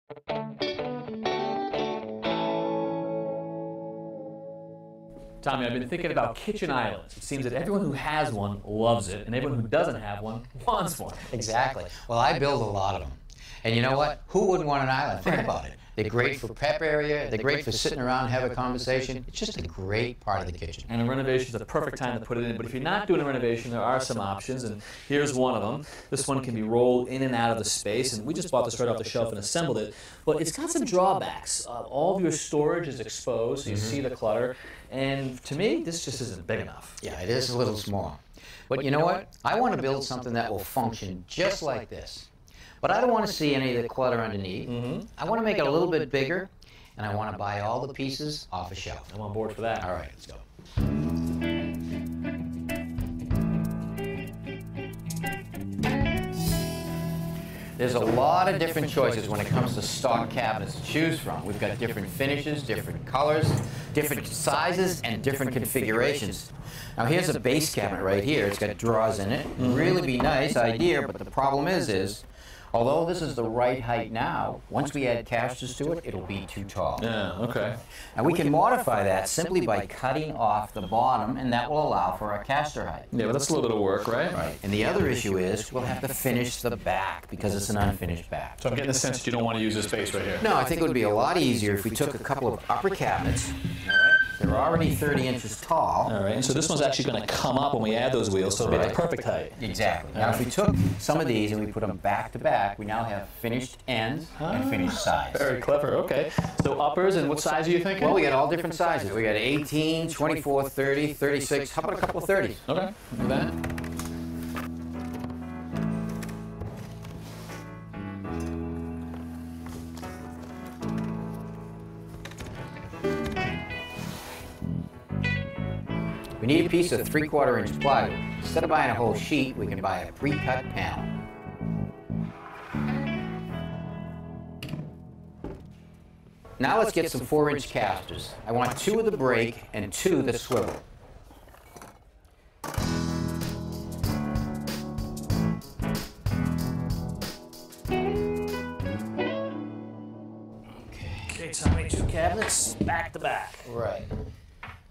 Tommy, I've been thinking about kitchen islands. It seems that everyone who has one loves it, and everyone who doesn't have one wants one. Exactly. Well, I build a lot of them. And you know what? Who wouldn't want an island? Think about it. They're great for prep area. They're great for sitting around and have a conversation. It's just a great part of the kitchen. And a renovation is the perfect time to put it in. But if you're not doing a renovation, there are some options, and here's one of them. This one can be rolled in and out of the space, and we just bought this right off the shelf and assembled it. But it's got some drawbacks. All of your storage is exposed, so you see the clutter. And to me, this just isn't big enough. Yeah, it is a little small. But you know what? I want to build something that will function just like this. But I don't want to see any of the clutter underneath. I want to make it a little bit bigger, and I want to buy all the pieces off a shelf. I'm on board for that. All right, let's go. There's a lot of different choices when it comes to stock cabinets to choose from. We've got different finishes, different colors, different sizes, and different configurations. Now here's a base cabinet right here. It's got drawers in it. Really be nice idea, but the problem is although this is the right height now, once we add casters to it, it'll be too tall. Yeah, okay. And we can modify that simply by cutting off the bottom, and that will allow for a caster height. Yeah, but that's a little bit of work, right? Right. And the other issue is we'll have to finish the back because it's an unfinished back. So I'm getting the sense that you don't want to use this space right here. No, I think it would be a lot easier if we took a couple of upper cabinets. They're already 30 inches tall. All right, and so this one's actually going to come up when we add those wheels, so it'll be the perfect height. Exactly. Now, if we took some of these and we put them back to back, we now have finished ends and finished sides. Very clever, okay. So uppers, and what size are you thinking? Well, we got all different sizes. We got 18, 24, 30, 36. How about a couple of 30s? Okay, do that. We need a piece of 3/4 inch plywood. Instead of buying a whole sheet, we can buy a pre-cut panel. Now let's get some 4-inch casters. I want 2 of the brake and 2 that swivel. Okay, Tommy, 2 cabinets, back to back. Right.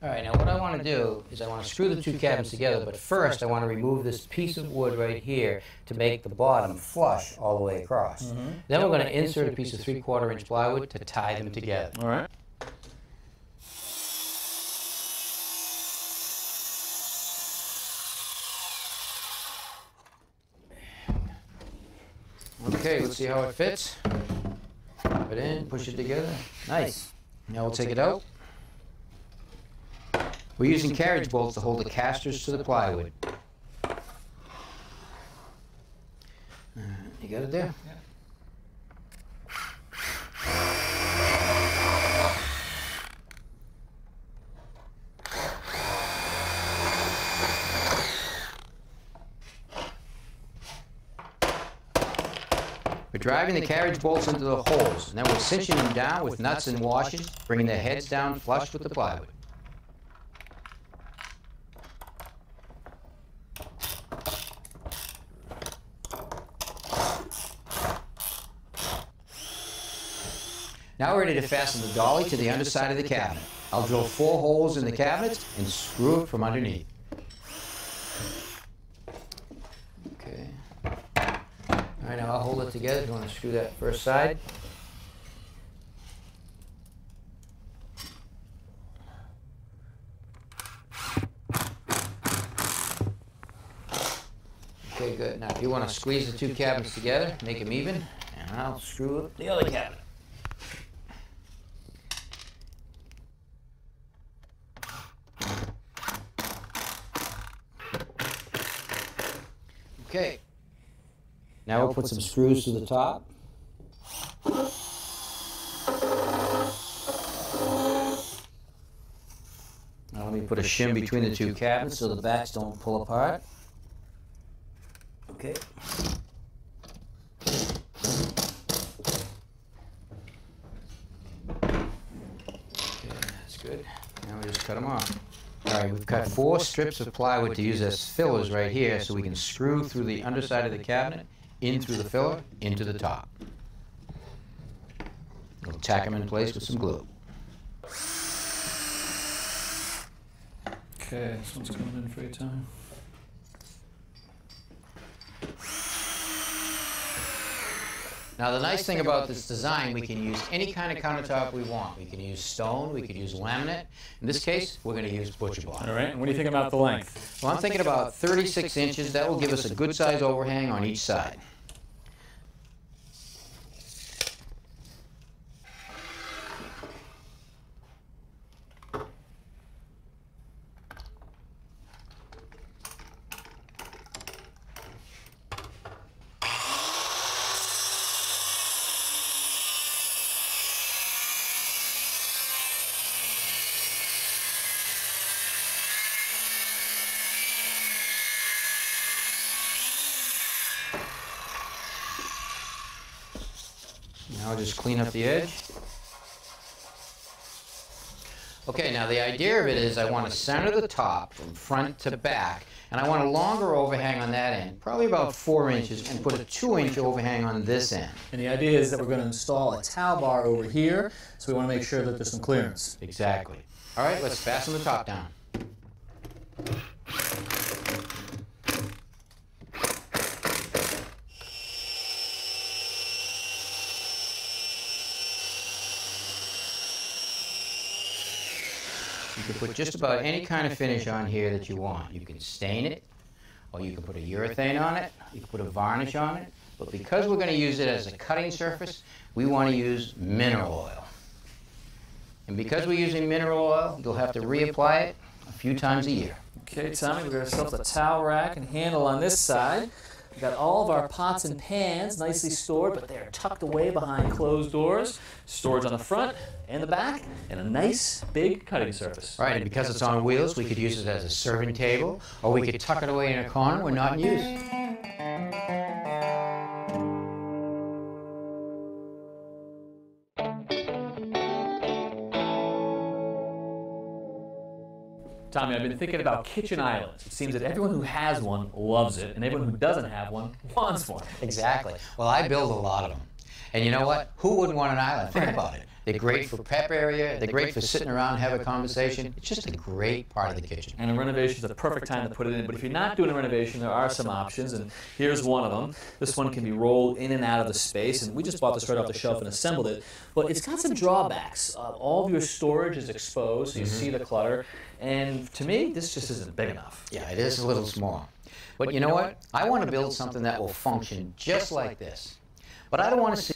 All right, now what I want to do is I want to screw the 2 cabinets together, but first I want to remove this piece of wood right here to make the bottom flush all the way across. Then we're going to insert a piece of 3/4 inch plywood to tie them together. All right. Okay, let's see how it fits. Put it in, push it together. Nice. Now we'll take it out. We're using carriage bolts to hold the casters to the plywood. You got it there? Yeah. We're driving the carriage bolts into the holes, and then we're cinching them down with nuts and washers, bringing their heads down flush with the plywood. Now we're ready to fasten the dolly to the underside of the cabinet. I'll drill 4 holes in the cabinets and screw it from underneath. Okay. All right, now I'll hold it together if you want to screw that first side. Okay, good. Now if you want to squeeze the 2 cabinets together, make them even, and I'll screw up the other cabinet. Okay. Now we'll put some screws to the top. Now let me put a shim between the 2 cabinets so the backs don't pull apart. Okay. Okay, that's good. Now we just cut them off. All right, we've cut 4 strips of plywood to use as fillers right here so we can screw through the underside of the cabinet, in through the filler, into the top. tack them in place with some glue. Okay, this one's coming in for you, Tom. Now the nice thing about this design, we can use any kind of countertop we want. We can use stone, we could use laminate. In this case, we're going to use butcher block. All right, and what do you think about the length? Well, I'm thinking about 36 inches. That will give us a good size overhang on each side. Now I'll just clean up the edge. Okay, now the idea of it is I want to center the top from front to back, and I want a longer overhang on that end, probably about 4 inches, and put a 2-inch overhang on this end. And the idea is that we're going to install a towel bar over here, so we want to make sure that there's some clearance. Exactly. All right, let's fasten the top down. You can put just about any kind of finish on here that you want. You can stain it, or you can put a urethane on it, you can put a varnish on it, but because we're going to use it as a cutting surface, we want to use mineral oil. And because we're using mineral oil, you'll have to reapply it a few times a year. Okay, Tommy, we've got ourselves a towel rack and handle on this side. We've got all of our pots and pans nicely stored, but they're tucked away behind closed doors. Storage on the front and the back, and a nice big cutting surface. Right, and because it's on wheels, we could use it as a serving table, or we could tuck it away in a corner when not in use. Tommy, I've been thinking about kitchen islands. It seems that everyone who has one loves it, and everyone who doesn't have one wants one. Exactly. Well, I build a lot of them. And you know what? Who wouldn't want an island? Think about it. They're great for prep area. They're great for sitting around and have a conversation. It's just a great part of the kitchen. And a renovation is the perfect time to put it in. But if you're not doing a renovation, there are some options, and here's one of them. This one can be rolled in and out of the space, and we just bought this right off the shelf and assembled it. But it's got some drawbacks. All of your storage is exposed, so you see the clutter. And to me, this just isn't big enough. Yeah, it is a little small. But you know what? I want to build something that will function just like this. But I don't want to see